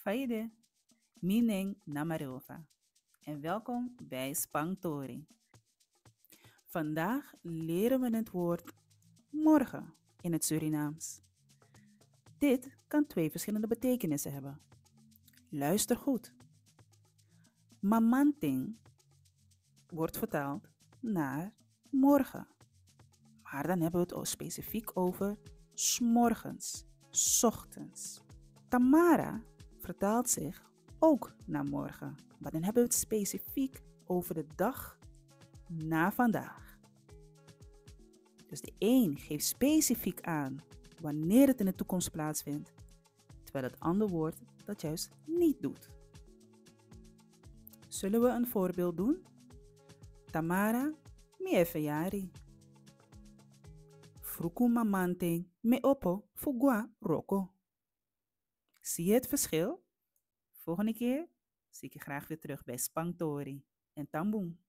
Faide, Mineng Namarova en welkom bij Spangtori. Vandaag leren we het woord morgen in het Surinaams. Dit kan twee verschillende betekenissen hebben. Luister goed. Mamanting wordt vertaald naar morgen. Maar dan hebben we het specifiek over 's morgens, 's ochtends. Tamara vertaalt zich ook naar morgen. Maar dan hebben we het specifiek over de dag na vandaag. Dus de een geeft specifiek aan wanneer het in de toekomst plaatsvindt, terwijl het andere woord dat juist niet doet. Zullen we een voorbeeld doen? Tamara, mi e verjari. Fruku mamanting me opo fugwa roko. Zie je het verschil? Volgende keer zie ik je graag weer terug bij Spangtori en Tamboen.